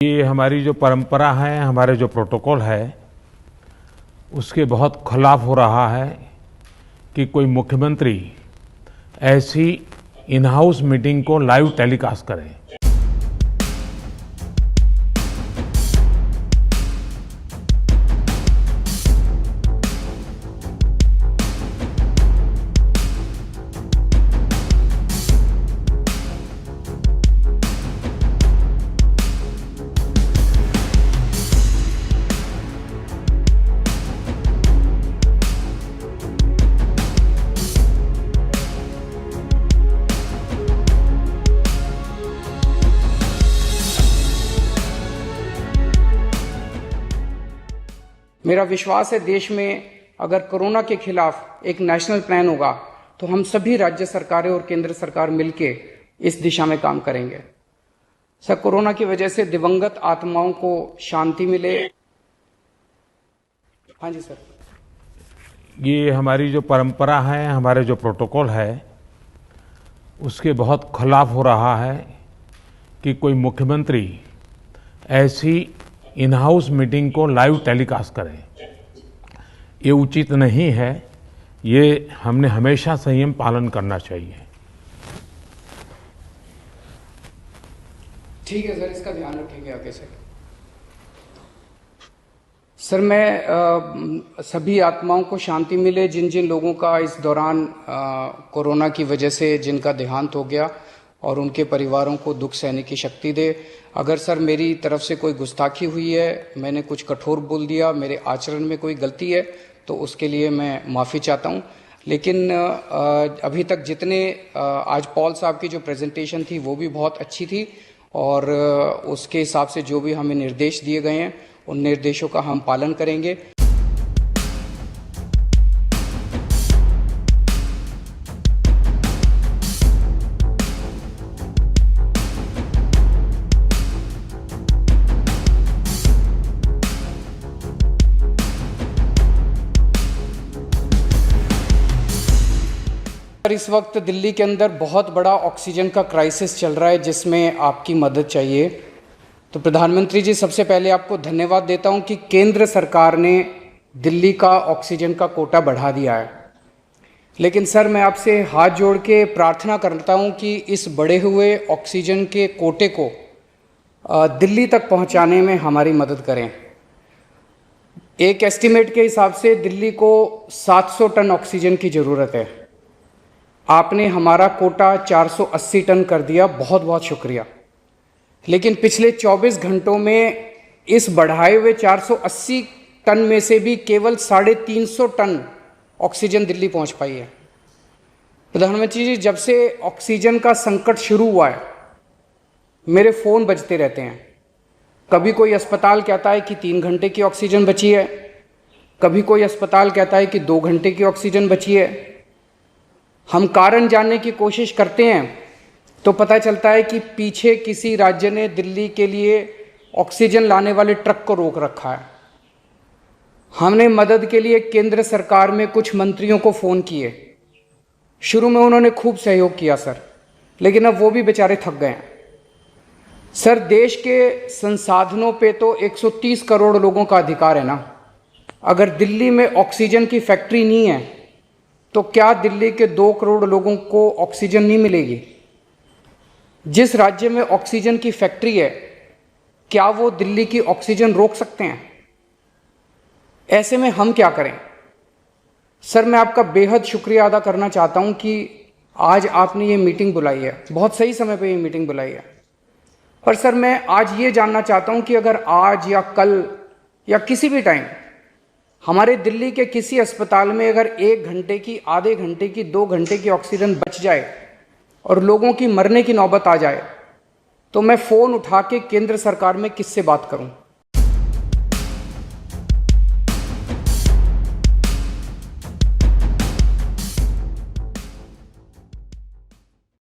ये हमारी जो परंपरा है, हमारे जो प्रोटोकॉल है, उसके बहुत खिलाफ हो रहा है कि कोई मुख्यमंत्री ऐसी इन हाउस मीटिंग को लाइव टेलीकास्ट करे। मेरा विश्वास है देश में अगर कोरोना के खिलाफ एक नेशनल प्लान होगा तो हम सभी राज्य सरकारें और केंद्र सरकार मिलके इस दिशा में काम करेंगे। सर, कोरोना की वजह से दिवंगत आत्माओं को शांति मिले। हाँ जी सर। ये हमारी जो परंपरा है, हमारे जो प्रोटोकॉल है, उसके बहुत खिलाफ हो रहा है कि कोई मुख्यमंत्री ऐसी इन हाउस मीटिंग को लाइव टेलीकास्ट करें। ये उचित नहीं है। ये हमने हमेशा संयम पालन करना चाहिए। ठीक है सर, इसका ध्यान रखेंगे आगे से। सर, मैं सभी आत्माओं को शांति मिले जिन जिन लोगों का इस दौरान कोरोना की वजह से जिनका देहांत हो गया, और उनके परिवारों को दुख सहने की शक्ति दे। अगर सर मेरी तरफ से कोई गुस्ताखी हुई है, मैंने कुछ कठोर बोल दिया, मेरे आचरण में कोई गलती है, तो उसके लिए मैं माफ़ी चाहता हूं। लेकिन अभी तक जितने आज पॉल साहब की जो प्रेजेंटेशन थी वो भी बहुत अच्छी थी, और उसके हिसाब से जो भी हमें निर्देश दिए गए हैं उन निर्देशों का हम पालन करेंगे। इस वक्त दिल्ली के अंदर बहुत बड़ा ऑक्सीजन का क्राइसिस चल रहा है जिसमें आपकी मदद चाहिए। तो प्रधानमंत्री जी, सबसे पहले आपको धन्यवाद देता हूं कि केंद्र सरकार ने दिल्ली का ऑक्सीजन का कोटा बढ़ा दिया है। लेकिन सर, मैं आपसे हाथ जोड़ के प्रार्थना करता हूं कि इस बढ़े हुए ऑक्सीजन के कोटे को दिल्ली तक पहुंचाने में हमारी मदद करें। एक एस्टिमेट के हिसाब से दिल्ली को 700 टन ऑक्सीजन की ज़रूरत है। आपने हमारा कोटा 480 टन कर दिया, बहुत बहुत शुक्रिया। लेकिन पिछले 24 घंटों में इस बढ़ाए हुए 480 टन में से भी केवल 350 टन ऑक्सीजन दिल्ली पहुंच पाई है। प्रधानमंत्री जी, जब से ऑक्सीजन का संकट शुरू हुआ है मेरे फ़ोन बजते रहते हैं। कभी कोई अस्पताल कहता है कि 3 घंटे की ऑक्सीजन बची है, कभी कोई अस्पताल कहता है कि 2 घंटे की ऑक्सीजन बची है। हम कारण जानने की कोशिश करते हैं तो पता चलता है कि पीछे किसी राज्य ने दिल्ली के लिए ऑक्सीजन लाने वाले ट्रक को रोक रखा है। हमने मदद के लिए केंद्र सरकार में कुछ मंत्रियों को फ़ोन किए। शुरू में उन्होंने खूब सहयोग किया सर, लेकिन अब वो भी बेचारे थक गए हैं। सर, देश के संसाधनों पे तो 130 करोड़ लोगों का अधिकार है ना। अगर दिल्ली में ऑक्सीजन की फैक्ट्री नहीं है तो क्या दिल्ली के 2 करोड़ लोगों को ऑक्सीजन नहीं मिलेगी? जिस राज्य में ऑक्सीजन की फैक्ट्री है, क्या वो दिल्ली की ऑक्सीजन रोक सकते हैं? ऐसे में हम क्या करें? सर, मैं आपका बेहद शुक्रिया अदा करना चाहता हूं कि आज आपने ये मीटिंग बुलाई है, बहुत सही समय पे ये मीटिंग बुलाई है। पर सर, मैं आज ये जानना चाहता हूं कि अगर आज या कल या किसी भी टाइम हमारे दिल्ली के किसी अस्पताल में अगर 1 घंटे की, आधे घंटे की, 2 घंटे की ऑक्सीजन बच जाए और लोगों की मरने की नौबत आ जाए, तो मैं फ़ोन उठा के केंद्र सरकार में किससे बात करूं?